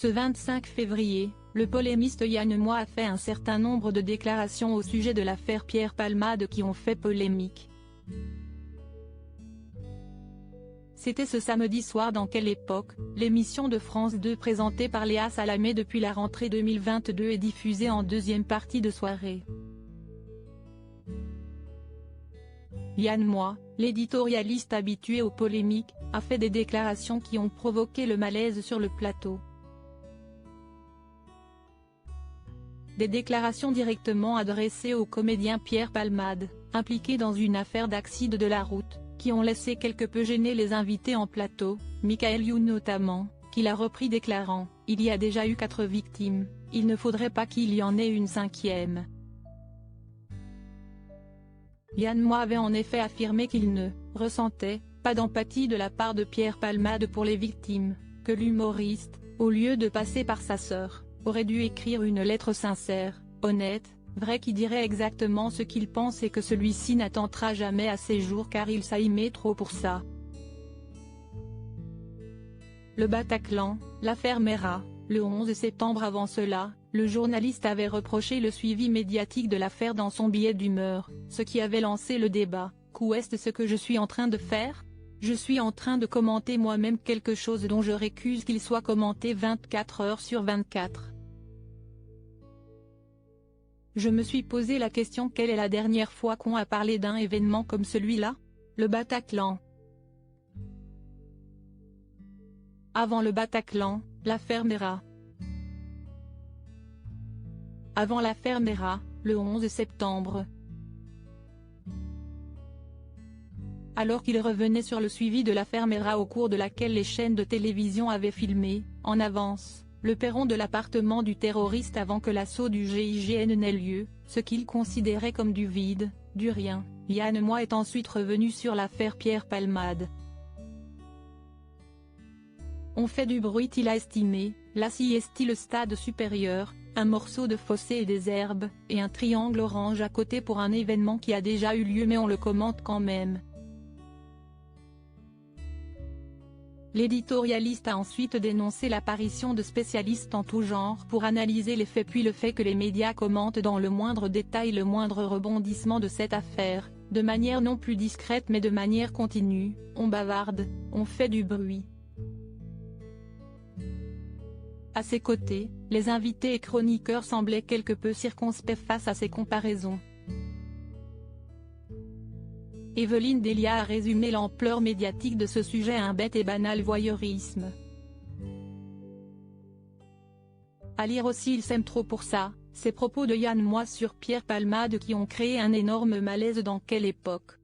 Ce 25 février, le polémiste Yann Moix a fait un certain nombre de déclarations au sujet de l'affaire Pierre Palmade qui ont fait polémique. C'était ce samedi soir dans Quelle époque, l'émission de France 2 présentée par Léa Salamé depuis la rentrée 2022 et diffusée en deuxième partie de soirée. Yann Moix, l'éditorialiste habitué aux polémiques, a fait des déclarations qui ont provoqué le malaise sur le plateau. Des déclarations directement adressées au comédien Pierre Palmade, impliqué dans une affaire d'accident de la route, qui ont laissé quelque peu gêner les invités en plateau, Michael Youn notamment, qui l'a repris déclarant « Il y a déjà eu 4 victimes, il ne faudrait pas qu'il y en ait une 5e ». Yann Moix avait en effet affirmé qu'il ne ressentait pas d'empathie de la part de Pierre Palmade pour les victimes, que l'humoriste, au lieu de passer par sa sœur, aurait dû écrire une lettre sincère, honnête, vraie qui dirait exactement ce qu'il pense et que celui-ci n'attendra jamais à ses jours car il s'aimait trop pour ça. Le Bataclan, l'affaire Meira, le 11 septembre. Avant cela, le journaliste avait reproché le suivi médiatique de l'affaire dans son billet d'humeur, ce qui avait lancé le débat. Qu'est-ce ce que je suis en train de faire ? Je suis en train de commenter moi-même quelque chose dont je récuse qu'il soit commenté 24 heures sur 24. Je me suis posé la question: quelle est la dernière fois qu'on a parlé d'un événement comme celui-là ? Le Bataclan. Avant le Bataclan, l'affaire Meira. Avant l'affaire Meira, le 11 septembre. Alors qu'il revenait sur le suivi de l'affaire Meira au cours de laquelle les chaînes de télévision avaient filmé, en avance, le perron de l'appartement du terroriste avant que l'assaut du GIGN n'ait lieu, ce qu'il considérait comme du vide, du rien, Yann Moix est ensuite revenu sur l'affaire Pierre Palmade. On fait du bruit, il a estimé, là si est-il le stade supérieur, un morceau de fossé et des herbes, et un triangle orange à côté pour un événement qui a déjà eu lieu mais on le commente quand même. L'éditorialiste a ensuite dénoncé l'apparition de spécialistes en tout genre pour analyser les faits puis le fait que les médias commentent dans le moindre détail le moindre rebondissement de cette affaire, de manière non plus discrète mais de manière continue, on bavarde, on fait du bruit. À ses côtés, les invités et chroniqueurs semblaient quelque peu circonspects face à ces comparaisons. Evelyne Delia a résumé l'ampleur médiatique de ce sujet à un bête et banal voyeurisme. À lire aussi Il s'aime trop pour ça, ces propos de Yann Moix sur Pierre Palmade qui ont créé un énorme malaise dans Quelle époque.